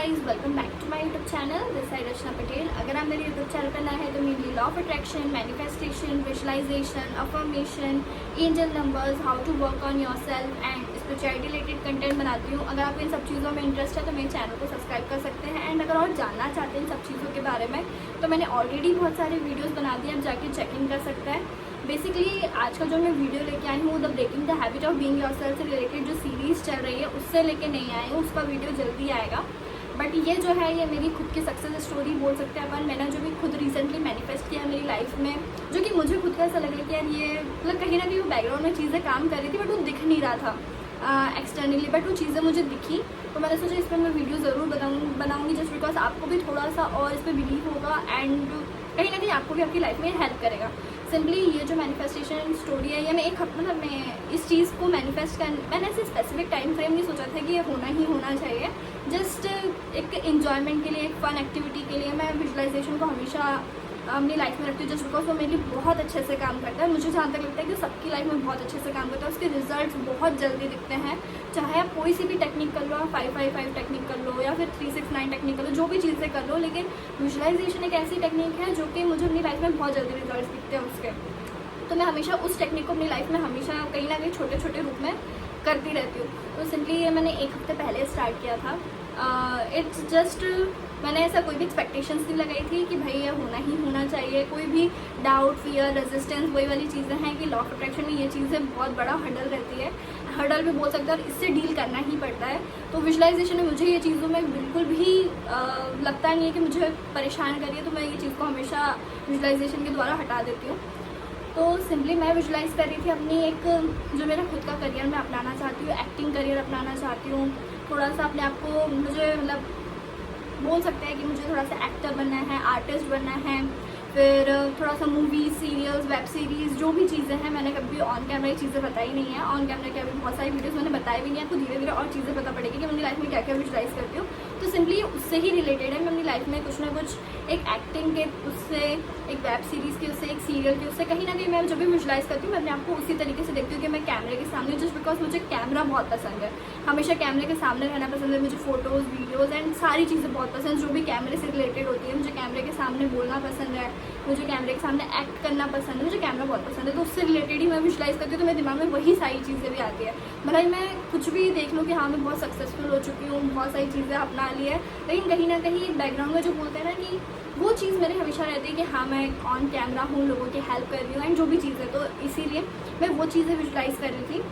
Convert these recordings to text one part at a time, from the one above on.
Guys, welcome back to my YouTube channel. This side Rachna Patel. अगर आप मेरे यूट्यूब चैनल पर नए हैं तो मेरी law of attraction, manifestation, visualisation, affirmation, angel numbers, how to work on yourself and spirituality related content बनाती हूँ। अगर आपको इन सब चीज़ों में इंटरेस्ट है तो मेरे चैनल को सब्सक्राइब कर सकते हैं। एंड अगर और जानना चाहते हैं इन सब चीज़ों के बारे में तो मैंने ऑलरेडी बहुत सारे वीडियोज़ बना दिए, आप जाके चेक इन कर सकते हैं। बेसिकली आज का जो मैं वीडियो लेके आई हूँ the breaking the habit of being yourself से रिलेटेड जो सीरीज़ चल रही है उससे लेके नहीं आई हूँ, उसका वीडियो जल्दी आएगा। बट ये जो है ये मेरी खुद की सक्सेस स्टोरी बोल सकते हैं अपन। मैंने जो भी खुद रिसेंटली मैनिफेस्ट किया मेरी लाइफ में, जो कि मुझे खुद का ऐसा लग रहा है कि यार ये मतलब कहीं ना कहीं वो बैकग्राउंड में चीज़ें काम कर रही थी बट वो दिख नहीं रहा था एक्सटर्नली, बट वो चीज़ें मुझे दिखी। तो मैंने सोचा इस पर मैं वीडियो ज़रूर बनाऊँगी जस्ट बिकॉज आपको भी थोड़ा सा और इस पर बिलीव होगा एंड कहीं ना कहीं आपको भी आपकी लाइफ में हेल्प करेगा। सिंपली ये जो मैनिफेस्टेशन स्टोरी है ये मैं एक हफ्ते मतलब मैं इस चीज़ को मैनिफेस्ट कर, मैंने ऐसे स्पेसिफिक टाइम फ्रेम नहीं सोचा था कि ये होना ही होना चाहिए। जस्ट एक इन्जॉयमेंट के लिए, एक फन एक्टिविटी के लिए मैं विजुअलाइजेशन को हमेशा अपनी लाइफ में रखती हूँ जस्ट बिकॉज वो मेरे लिए बहुत अच्छे से काम करता है। मुझे जहाँ तक लगता है कि सबकी लाइफ में बहुत अच्छे से काम करता है, उसके रिजल्ट्स बहुत जल्दी दिखते हैं। चाहे आप कोई सी भी टेक्निक कर लो, आप 555 टेक्निक कर लो या फिर 369 टेक्निक कर लो, जो भी चीज़ें कर लो, लेकिन विजुअलाइजेशन एक ऐसी टेक्निक है जो कि मुझे अपनी लाइफ में बहुत जल्दी रिजल्ट दिखते हैं उसके। तो मैं हमेशा उस टेक्निक को अपनी लाइफ में हमेशा कहीं ना कहीं छोटे छोटे रूप में करती रहती हूँ। तो सिंपली ये मैंने एक हफ्ते पहले स्टार्ट किया था। इट्स जस्ट मैंने ऐसा कोई भी एक्सपेक्टेशंस नहीं लगाई थी कि भाई ये होना ही होना चाहिए। कोई भी डाउट, फियर, रेजिस्टेंस, वही वाली चीज़ें हैं कि लॉ ऑफ अट्रैक्शन में ये चीज़ें बहुत बड़ा हर्डल रहती है, हर्डल भी बोल सकते हैं, और इससे डील करना ही पड़ता है। तो विजुअलाइजेशन में मुझे ये चीज़ों में बिल्कुल भी लगता नहीं है कि मुझे परेशान करिए, तो मैं ये चीज़ को हमेशा विजुअलाइजेशन के द्वारा हटा देती हूँ। तो सिंपली मैं विजुलाइज़ कर रही थी अपनी एक जो मेरा खुद का करियर मैं अपनाना चाहती हूँ, एक्टिंग करियर अपनाना चाहती हूँ। थोड़ा सा अपने आप को मुझे मतलब बोल सकते हैं कि मुझे थोड़ा सा एक्टर बनना है, आर्टिस्ट बनना है, फिर थोड़ा सा मूवीज़, सीरियल्स, वेब सीरीज़, जो भी चीज़ें हैं मैंने कभी ऑन कैमरा ये चीज़ें बताई नहीं है। ऑन कैमरा के अभी बहुत सारी वीडियोस मैंने बताई भी नहीं है, आपको धीरे धीरे और चीज़ें पता पड़ेगी कि अपनी लाइफ में क्या क्या विजुलाइज़ करती हूँ। तो सिंपली उससे ही रिलेटेड है। मैं अपनी लाइफ में कुछ ना कुछ एक एक्टिंग के उससे, एक वेब सीरीज़ के उससे, एक सीरियल के उससे कहीं ना कहीं मैं जब भी विजुलाइज़ करती हूँ मैं अपने आपको उसी तरीके से देखती हूँ कि मैं कैमरे के सामने, जस्ट बिकॉज मुझे कैमरा बहुत पसंद है, हमेशा कैमरे के सामने रहना पसंद है। मुझे फ़ोटोज़, वीडियोज़ एंड सारी चीज़ें बहुत पसंद, जो भी कैमरे से रिलेटेड होती है। मुझे कैमरे के सामने बोलना पसंद है, मुझे कैमरे के सामने एक्ट करना पसंद है, मुझे कैमरा बहुत पसंद है। तो उससे रिलेटेड ही मैं विजुलाइज़ करती हूँ, तो मेरे दिमाग में वही सारी चीज़ें भी आती है। भले मैं कुछ भी देख लूँ कि हाँ मैं बहुत सक्सेसफुल हो चुकी हूँ, बहुत सारी चीज़ें अपना ली है, लेकिन कहीं ना कहीं बैकग्राउंड में जो बोलते हैं ना कि वो चीज़ मेरे हमेशा रहती है कि हाँ मैं ऑन कैमरा हूँ, लोगों की हेल्प कर रही हूँ एंड जो भी चीज़ें, तो इसीलिए मैं वो चीज़ें विजुलाइज़ कर रही थी।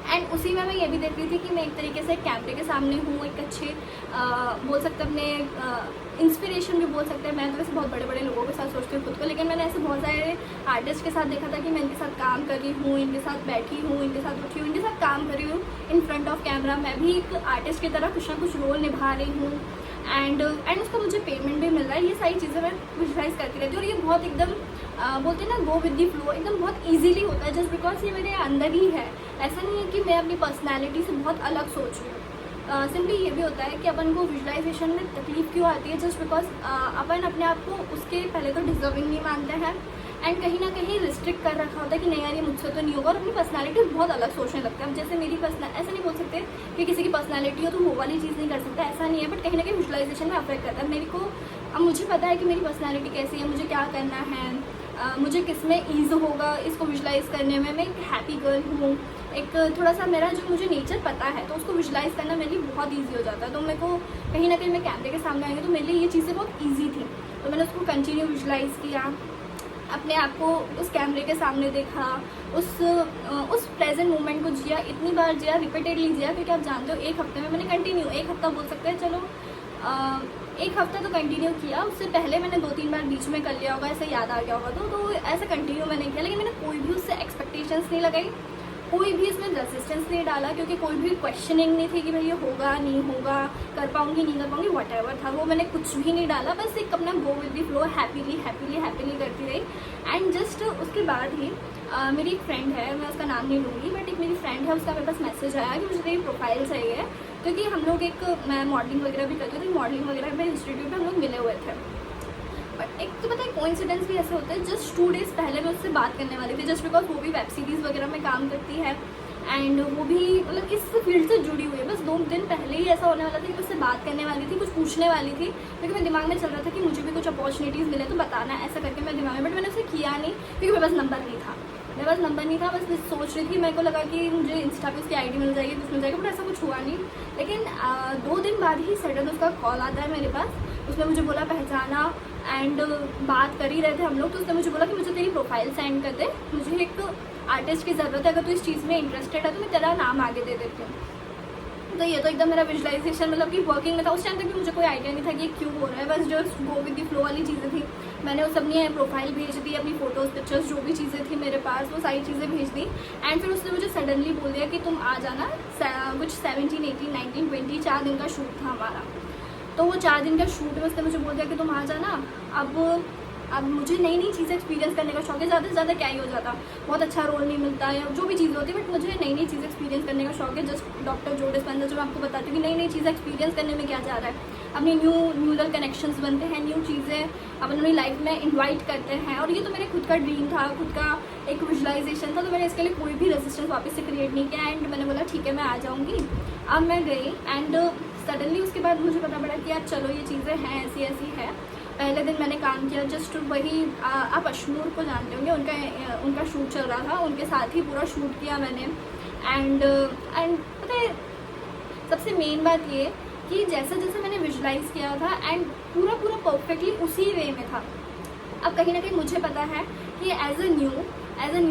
एंड उसी में मैं ये भी देख रही थी कि मैं एक तरीके से कैमरे के सामने हूँ, एक अच्छे बोल सकते अपने इंस्पिरेशन भी बोल सकते हैं। मैं तो वैसे बहुत बड़े बड़े लोगों के साथ सोचती हूँ खुद को, लेकिन मैंने ऐसे बहुत सारे आर्टिस्ट के साथ देखा था कि मैं इनके साथ काम कर रही हूँ, इनके साथ बैठी हूँ, इनके साथ उठी हूँ, इनके साथ काम कर रही हूँ इन फ्रंट ऑफ कैमरा। मैं भी एक आर्टिस्ट की तरह कुछ ना कुछ रोल निभा रही हूँ एंड उसका मुझे पेमेंट भी मिल रहा है। ये सारी चीज़ें मैं विजुलाइज़ करती रहती हूँ और ये बहुत एकदम बोलते हैं ना गो विद दी फ्लो, एकदम बहुत इजीली होता है जस्ट बिकॉज ये मेरे अंदर ही है। ऐसा नहीं है कि मैं अपनी पर्सनैलिटी से बहुत अलग सोच रही हूँ। सिंपली ये भी होता है कि अपन को विजुलाइजेशन में तकलीफ क्यों आती है, जस्ट बिकॉज अपन अपने आप को उसके पहले तो डिजर्विंग नहीं मानते हैं एंड कहीं ना कहीं रिस्ट्रिक्ट कर रखा होता है कि नहीं यार ये मुझसे तो नहीं होगा, और अपनी पर्सनैलिटी बहुत अलग सोचने लगता है। अब जैसे मेरी ऐसा नहीं बोल सकते कि किसी की पर्सनैलिटी हो तो वो वाली चीज़ नहीं कर सकता, ऐसा नहीं है, बट कहीं ना कहीं विजुलाइजेशन में अफेक्ट करता है। मेरे को अब मुझे पता है कि मेरी पर्सनैलिटी कैसी है, मुझे क्या करना है, मुझे किस में ईज़ होगा इसको विजुलाइज़ करने में। मैं एक हैप्पी गर्ल हूँ, एक थोड़ा सा मेरा जो मुझे नेचर पता है तो उसको विजुलाइज़ करना मेरे लिए बहुत ईजी हो जाता है। तो मेरे को कहीं ना कहीं मैं कैमरे के सामने आएंगे तो मेरे लिए ये चीज़ें बहुत ईजी थी, तो मैंने उसको कंटिन्यू विजुलाइज़ किया, अपने आप को उस कैमरे के सामने देखा, उस प्रेजेंट मोमेंट को जिया, इतनी बार जिया, रिपीटेडली जिया, क्योंकि आप जानते हो एक हफ्ते में मैंने कंटिन्यू, एक हफ्ता बोल सकते हैं, चलो एक हफ्ता तो कंटिन्यू किया। उससे पहले मैंने 2-3 बार बीच में कर लिया होगा, ऐसे याद आ गया होगा तो ऐसा कंटिन्यू मैंने किया, लेकिन मैंने कोई भी उससे एक्सपेक्टेशंस नहीं लगाई, कोई भी इसमें रेजिस्टेंस नहीं डाला, क्योंकि कोई भी क्वेश्चनिंग नहीं थी कि भाई ये होगा नहीं होगा, कर पाऊंगी नहीं कर पाऊंगी, व्हाटएवर था वो, मैंने कुछ भी नहीं डाला, बस एक अपना go with the flow happily करती रही। एंड जस्ट उसके बाद ही मेरी एक फ्रेंड है, मैं उसका नाम नहीं लूँगी, बट एक मेरी फ्रेंड है, उसका मेरे पास मैसेज आया कि मुझे तेरी प्रोफाइल चाहिए है, क्योंकि हम लोग मैं मॉडलिंग वगैरह भी करती थी, मॉडलिंग वगैरह में इंस्टीट्यूट में हम लोग मिले हुए थे। बट एक तो पता है कोइंसिडेंस भी ऐसे होते हैं, जस्ट 2 डेज़ पहले मैं उससे बात करने वाली थी, जस्ट बिकॉज वो भी वेब सीरीज़ वगैरह में काम करती है एंड वो भी मतलब इस फील्ड से जुड़ी हुई है। बस 2 दिन पहले ही ऐसा होने वाला था कि उससे बात करने वाली थी, कुछ पूछने वाली थी, क्योंकि मेरे दिमाग में चल रहा था कि मुझे भी कुछ अपॉर्चुनिटीज़ मिले तो बताना, ऐसा करके मेरे दिमाग में, बट मैंने उसे किया नहीं क्योंकि मेरे पास नंबर नहीं था। मेरे पास नंबर नहीं था, बस मैं सोच रही थी, मेरे को लगा कि मुझे इंस्टा पे उसकी आईडी मिल जाएगी, कुछ मिल जाएगा, बट ऐसा कुछ हुआ नहीं। लेकिन 2 दिन बाद ही सडन उसका कॉल आता है मेरे पास। उसने मुझे बोला पहचाना एंड बात कर ही रहे थे हम लोग, तो उसने मुझे बोला कि मुझे तेरी प्रोफाइल सेंड कर दे, मुझे एक आर्टिस्ट की ज़रूरत है, अगर तू इस चीज़ में इंटरेस्टेड है तो मैं तेरा नाम आगे दे देती हूँ। तो ये तो एकदम मेरा विजुलाइजेशन मतलब कि वर्किंग में था। उस टाइम तक भी मुझे कोई आइडिया नहीं था कि क्यों हो रहा है, बस जो गो विद द फ्लो वाली चीज़ें थी, मैंने वो अपनी प्रोफाइल भेज दी, अपनी फ़ोटोज़ पिक्चर्स जो भी चीज़ें थी मेरे पास वो सारी चीज़ें भेज दी। एंड फिर उसने मुझे सडनली बोल दिया कि तुम आ जाना, कुछ 17, 18, 19, 20 4 दिन का शूट था हमारा। तो वो 4 दिन का शूट में उसने मुझे बोल दिया कि तुम आ जाना। अब मुझे नई नई चीज़ें एक्सपीरियंस करने का शौक है, ज़्यादा से ज़्यादा क्या ही हो जाता, बहुत अच्छा रोल नहीं मिलता या जो भी चीज़ होती है, बट मुझे नई नई चीज़ें एक्सपीरियंस करने का शौक है। जस्ट डॉक्टर जो डिस्पेंसर जो मैं आपको बताती हूँ कि नई नई चीज़ें एक्सपीरियंस करने में क्या जा रहा है, अपनी न्यूरल कनेक्शंस बनते हैं, न्यू चीज़ें अपन अपनी लाइफ में इन्वाइट करते हैं। और ये तो मेरे खुद का ड्रीम था, खुद का एक विजुलाइजेशन था, तो मैंने इसके लिए कोई भी रेजिस्टेंस वापस से क्रिएट नहीं किया। एंड मैंने बोला ठीक है मैं आ जाऊँगी। अब मैं गई एंड सडनली उसके बाद मुझे पता पड़ा कि यार चलो ये चीज़ें हैं, ऐसी ऐसी है। पहले दिन मैंने काम किया जस्ट वही, आप अशनूर को जानते होंगे, उनका शूट चल रहा था, उनके साथ ही पूरा शूट किया मैंने। एंड पता है सबसे मेन बात ये कि जैसा जैसा मैंने विजुलाइज किया था एंड पूरा परफेक्टली उसी वे में था। अब कहीं ना कहीं मुझे पता है कि एज अ न्यू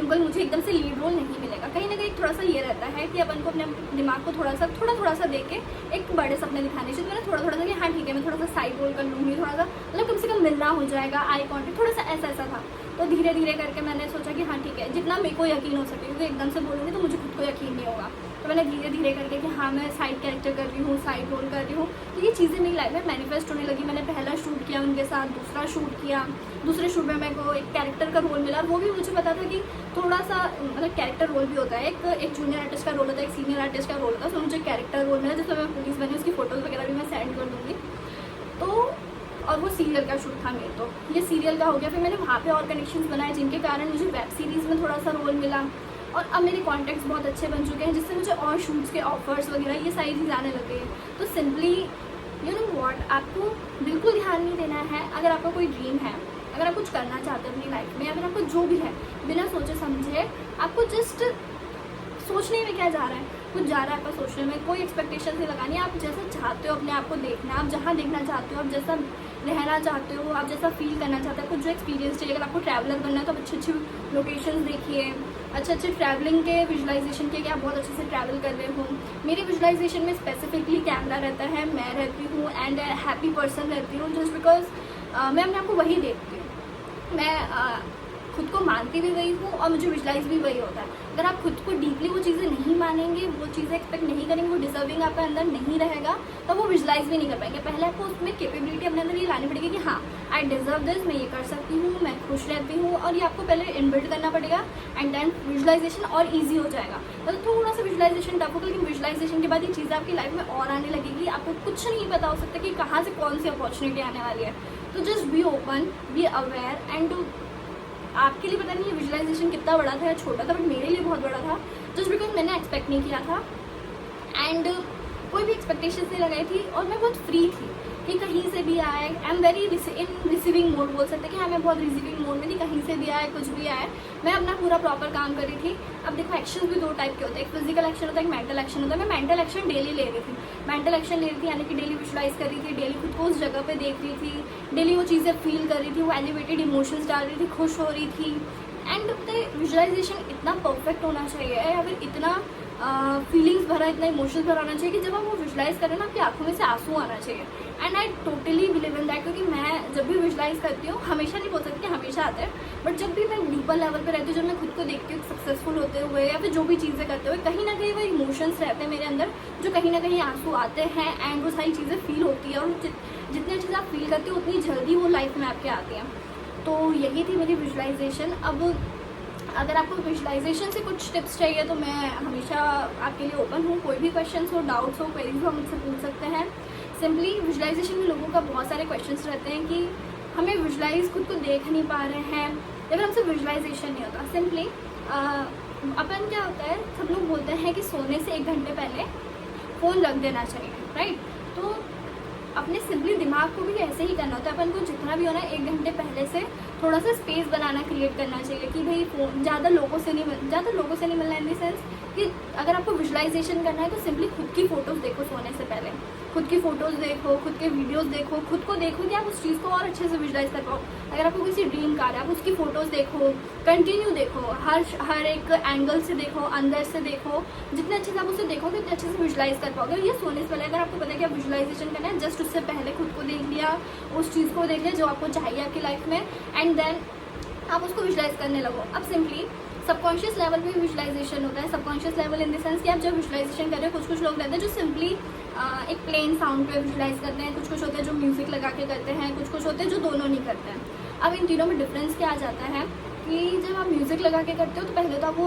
गर्ल मुझे एकदम से लीड रोल नहीं मिलेगा। कहीं ना कहीं थोड़ा सा ये रहता है कि अपन को अपने दिमाग को थोड़ा सा दे के एक बड़े सपने दिखाने चाहिए। मैंने थोड़ा सा कि हाँ ठीक है मैं थोड़ा सा साइड रोल कर लूँगी, थोड़ा सा मतलब कम से कम मिलना हो जाएगा, आई कॉन्टेक्ट थोड़ा सा ऐसा था। तो धीरे धीरे करके मैंने सोचा कि हाँ ठीक है जितना मेरे को यकीन हो सके, क्योंकि एकदम से बोलूँगी तो मुझे खुद को यकीन नहीं होगा। तो मैंने धीरे धीरे करके कि हाँ मैं साइड कैरेक्टर कर रही हूँ, साइड रोल कर रही हूँ, तो ये चीज़ें मेरी लाइफ में मैनिफेस्ट होने लगी। मैंने पहला शूट किया उनके साथ, दूसरा शूट किया, दूसरे शूट में मेरे को एक कैरेक्टर का रोल मिला। वो भी मुझे पता था कि थोड़ा सा मतलब कैरेक्टर रोल भी होता है, एक जूनियर आर्टिस्ट का रोल होता है, एक सीनियर आर्टिस्ट का रोल होता है। तो मुझे कैरेक्टर रोल मिला जिसमें मैं पुलिस बनी, उसकी फ़ोटोज़ वगैरह भी मैं सेंड कर दूँगी। तो और वो सीरियल का शूट था मेरे, तो ये सीरियल का हो गया। फिर मैंने वहाँ पे और कनेक्शंस बनाए जिनके कारण मुझे वेब सीरीज़ में थोड़ा सा रोल मिला। और अब मेरे कॉन्टैक्ट्स बहुत अच्छे बन चुके हैं जिससे मुझे और शूट्स के ऑफर्स वगैरह ये सारी चीज़ आने लग गई है। तो सिंपली यू नो व्हाट, आपको बिल्कुल ध्यान नहीं देना है। अगर आपका कोई ड्रीम है, अगर आप कुछ करना चाहते हो अपनी लाइफ में, अगर आपको जो भी है बिना सोचे समझे आपको जस्ट सोचने में क्या जा रहा है, कुछ जा रहा है आपका सोचने में, कोई एक्सपेक्टेशन नहीं लगानी। आप जैसा चाहते हो अपने आप को देखना, आप जहाँ देखना चाहते हो, आप जैसा रहना चाहते हो, आप जैसा फील करना चाहते हो, कुछ जो एक्सपीरियंस चाहिए। अगर आपको ट्रैवलर बनना है तो आप अच्छी अच्छी लोकेशंस देखिए, अच्छे ट्रैवलिंग के विजुलाइजेशन के कि आप बहुत अच्छे से ट्रैवल कर रहे हो। मेरे विजुलाइजेशन में स्पेसिफिकली कैमरा रहता है, मैं रहती हूँ एंड हैप्पी पर्सन रहती हूँ, जस्ट बिकॉज मैं अपने आप को वही देखती हूँ। मैं खुद को मानती भी वही हूँ और मुझे विजुलाइज भी वही होता है। अगर आप खुद को डीपली वो चीज़ें नहीं मानेंगे, वो चीज़ें एक्सपेक्ट नहीं करेंगे, वो डिजर्विंग आपके अंदर नहीं रहेगा, तो वो विजुलाइज भी नहीं कर पाएंगे। पहले आपको उसमें कैपेबिलिटी अपने अंदर ये लानी पड़ेगी कि हाँ आई डिजर्व दिस, मैं ये कर सकती हूँ, मैं खुश रहती हूँ, और ये आपको पहले इनबिल्ड करना पड़ेगा एंड देन विजुलाइजेशन और ईजी हो जाएगा। तो थोड़ा सा विजुलाइजेशन टफ होगा, लेकिन विजुलाइजेशन के बाद ये चीज़ें आपकी लाइफ में और आने लगेगी। आपको कुछ नहीं पता हो सकता कि कहाँ से कौन सी अपॉर्चुनिटी आने वाली है। तो just be open, be aware and आपके लिए पता नहीं ये विजुलाइजेशन कितना बड़ा था या छोटा था, बट मेरे लिए बहुत बड़ा था, जस्ट बिकॉज मैंने एक्सपेक्ट नहीं किया था एंड कोई भी एक्सपेक्टेशंस नहीं लगाई थी। और मैं बहुत फ्री थी कि कहीं से भी आए, I am very in receiving mode बोल सकते हैं कि हाँ मैं बहुत रिसीविंग मोड में थी, कहीं से भी आए, कुछ भी आए, मैं अपना पूरा प्रॉपर काम कर रही थी। अब देखो एक्शन भी 2 टाइप के होते हैं, एक फिजिकल एक्शन होता है, एक मेंटल एक्शन होता है। मैं मेंटल एक्शन डेली ले रही थी, मेंटल एक्शन ले रही थी यानी कि डेली विजुलाइज कर रही थी, डेली खुद को उस जगह पे देख रही थी, डेली वो चीज़ें फील कर रही थी, वो एलिवेटेड इमोशंस डाल रही थी, खुश हो रही थी। एंड विजुलाइजेशन इतना परफेक्ट होना चाहिए या फिर इतना फीलिंग्स भरा, इतना इमोशंस भरा होना चाहिए कि जब आप वो विजुलाइज करें ना आपकी आंखों में से आंसू आना चाहिए। And I totally believe in that, क्योंकि मैं जब भी विजुलाइज करती हूँ, हमेशा नहीं बोल सकती कि हमेशा आते हैं, बट जब भी मैं डीपर लेवल पे रहती हूँ, जब मैं खुद को देखती हूँ सक्सेसफुल होते हुए या फिर जो भी चीज़ें करते हुए, कहीं ना कहीं वो इमोशंस रहते हैं मेरे अंदर जो कहीं ना कहीं आंसू आते हैं एंड वो सारी चीज़ें फील होती है। और जितनी चीज़ें आप फील करते हो उतनी जल्दी वो लाइफ में आपके आती हैं। तो यही थी मेरी विजुलाइजेशन। अब अगर आपको विजुलाइजेशन से कुछ टिप्स चाहिए तो मैं हमेशा आपके लिए ओपन हूँ। कोई भी क्वेश्चंस हो, डाउट्स हो, क्वेरीज हो, मुझसे पूछ सकते हैं। सिंपली विजुलाइजेशन में लोगों का बहुत सारे क्वेश्चंस रहते हैं कि हमें विजुलाइज खुद को देख नहीं पा रहे हैं या फिर हमसे विजुलाइजेशन नहीं होता। सिंपली अपन क्या होता है, सब लोग बोलते हैं कि सोने से 1 घंटे पहले फ़ोन रख देना चाहिए, राइट। तो अपने सिंपली दिमाग को भी ऐसे ही करना होता है। अपन को जितना भी होना है 1 घंटे पहले से थोड़ा सा स्पेस बनाना, क्रिएट करना चाहिए कि भाई फ़ोन ज़्यादा लोगों से नहीं मिलना, इन द सेंस कि अगर आपको विजुअलाइजेशन करना है तो सिंपली खुद की फ़ोटोज़ देखो सोने से पहले, खुद की फ़ोटोज़ देखो, खुद के वीडियोज़ देखो, खुद को देखो कि आप उस चीज़ को और अच्छे से विजुअलाइज कर पाओ। अगर आपको किसी ड्रीम कार है, आप उसकी फ़ोटोज़ देखो, कंटिन्यू देखो, हर एक एंगल से देखो, अंदर से देखो, जितने अच्छे से आप उसे देखोगे उतने अच्छे से विजुअलाइज कर पाओगे। ये सोने से पहले अगर आपको पता है कि आप विजुअलाइजेशन करना है, जस्ट उससे पहले खुद को देख लिया, उस चीज़ को देख लिया जो आपको चाहिए आपकी लाइफ में, एंड देन आप उसको विजुअलाइज करने लगो। अब सिंपली सबकॉन्शियस लेवल पे विजुअलाइजेशन होता है। Subconscious level in the sense कि आप जब विजुअलाइजेशन कर रहे हो, कुछ लोग रहते हैं जो सिंपली एक प्लेन साउंड पे विजुअलाइज करते हैं, कुछ होते हैं जो म्यूज़िक लगा के करते हैं, कुछ होते हैं जो दोनों नहीं करते हैं। अब इन तीनों में डिफरेंस क्या आ जाता है कि जब आप म्यूज़िक लगा के करते हो तो पहले तो आप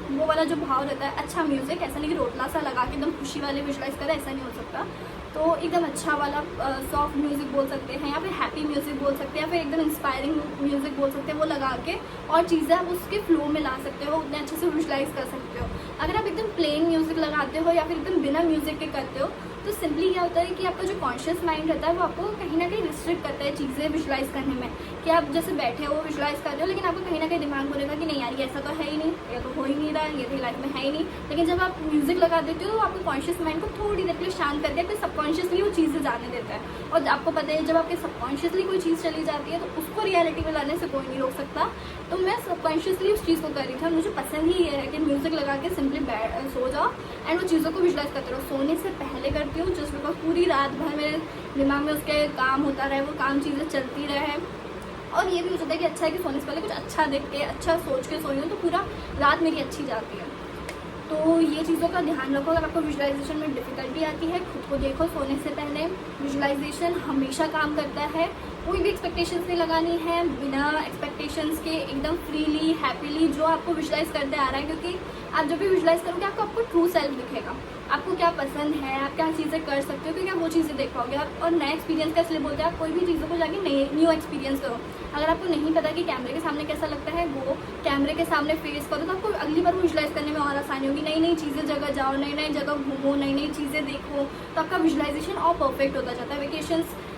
वो वाला जो भाव रहता है, अच्छा म्यूज़िक, ऐसा नहीं कि रोटला सा लगा के एकदम खुशी वाले विजुअलाइज करें, ऐसा नहीं हो सकता। तो एकदम अच्छा वाला सॉफ्ट म्यूज़िक बोल सकते हैं, या फिर हैप्पी म्यूज़िक बोल सकते हैं, या फिर एकदम इंस्पायरिंग म्यूज़िक बोल सकते हैं, वो लगा के और चीज़ें आप उसके फ्लो में ला सकते हो, उतने अच्छे से विजुअलाइज कर सकते हो। अगर आप एकदम प्लेन म्यूज़िक लगाते हो या फिर एकदम बिना म्यूज़िक के करते हो तो सिंपली क्या होता है कि आपका जो कॉन्शियस माइंड रहता है वो आपको कहीं ना कहीं रिस्ट्रिक्ट करता है चीज़ें विजुअलाइज करने में, कि आप जैसे बैठे हो विजुअलाइज कर रहे हो, लेकिन आपको कहीं ना कहीं दिमाग बोलेगा कि नहीं यार ये ऐसा तो है ही नहीं, ये तो हो ही नहीं रहा है, ये तो लाइफ में है ही नहीं। लेकिन जब आप म्यूज़िक लगा देते हो तो आपके कॉन्शियस माइंड को थोड़ी देर के लिए शांत करके आपके सबकॉन्शियसली वो चीज़ें जाने देता है। और आपको पता है जब आपके सबकॉन्शियसली कोई चीज़ चली जाती है तो उसको रियलिटी में लाने से कोई नहीं रोक सकता। तो मैं सबकॉन्शियसली उस चीज़ को कर रही थी, मुझे पसंद ही ये है कि म्यूज़िक लगा के सिंपली सो जाओ एंड वो चीज़ों को विजुअलाइज करते रहो। सोने से पहले करती हूँ जस्ट बिकॉज पूरी रात भर मेरे दिमाग में उसके काम होता रहे, वो काम चीज़ें चलती रहे, और ये भी हो सकता है कि अच्छा है कि सोने से पहले कुछ अच्छा देख के अच्छा सोच के सोई हूँ तो पूरा रात मेरी अच्छी जाती है। तो ये चीज़ों का ध्यान रखो। अगर आपको विजुअलाइजेशन में डिफ़िकल्टी आती है, खुद को देखो सोने से पहले। विजुअलाइजेशन हमेशा काम करता है, कोई भी एक्सपेक्टेशंस नहीं लगानी है, बिना एक्सपेक्टेशंस के एकदम फ्रीली हैप्पीली जो आपको विजुअलाइज करते आ रहा है, क्योंकि आप जब भी विजुअलाइज करोगे आपको ट्रू सेल्फ दिखेगा, आपको क्या पसंद है, आप क्या चीज़ें कर सकते हो, क्योंकि आप वो चीज़ें देख पाओगे। आप और नया एक्सपीरियंस का इसलिए बोलते हैं, आप कोई भी चीज़ों को जाके न्यू एक्सपीरियंस करो। अगर आपको नहीं पता कि कैमरे के सामने कैसा लगता है, वो कैमरे के सामने फेस करो तो आपको अगली बार विजुअलाइज करने में और आसानी होगी। नई नई चीज़ें जगह जाओ, नई नई जगह घूमो, नई नई चीज़ें देखो, तो आपका विजुअलाइजेशन और परफेक्ट होता जाता है।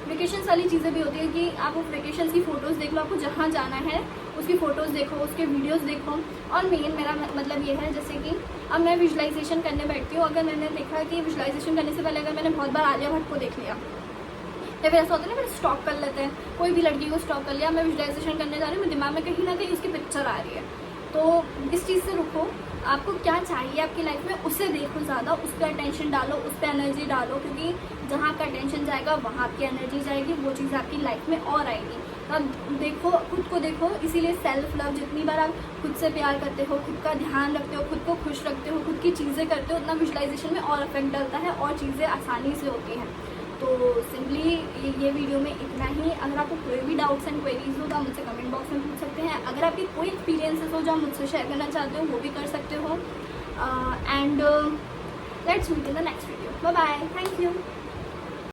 वेकेशंस वाली चीज़ें भी होती है कि आप वेकेशंस की फ़ोटोज़ देख लो, आपको जहाँ जाना है उसकी फ़ोटोज़ देखो, उसके वीडियोज़ देखो। और मेन मेरा मतलब ये है, जैसे कि अब मैं विजुअलाइजेशन करने बैठती हूँ, अगर मैंने देखा कि विजुअलाइजेशन करने से पहले अगर मैंने बहुत बार आलिया भट्ट को देख लिया, या फिर ऐसा होता है ना, फिर स्टॉक कर लेते हैं, कोई भी लड़की को स्टॉक कर लिया, मैं विजुअलाइजेशन करने जा रही हूँ, मेरे दिमाग में कहीं ना कहीं उसकी पिक्चर आ रही है। तो इस चीज़ से रुको, आपको क्या चाहिए आपकी लाइफ में उसे देखो, ज़्यादा उस पर अटेंशन डालो, उस पर एनर्जी डालो, क्योंकि जहाँ आपका अटेंशन जाएगा वहाँ आपकी एनर्जी जाएगी, वो चीज़ आपकी लाइफ में और आएगी। अब देखो, खुद को देखो। इसीलिए सेल्फ लव, जितनी बार आप खुद से प्यार करते हो, खुद का ध्यान रखते हो, खुद को खुश रखते हो, खुद की चीज़ें करते हो, उतना विजुअलाइजेशन में और इफेक्ट डलता है और चीज़ें आसानी से होती हैं। तो सिंपली ये वीडियो में इतना ही। अगर आपको कोई भी डाउट्स एंड क्वेरीज हो तो आप मुझसे कमेंट बॉक्स में पूछ सकते हैं। अगर आपकी कोई एक्सपीरियंसेस हो जो आप मुझसे शेयर करना चाहते हो वो भी कर सकते हो। And let's meet in the next video. Bye bye, thank you.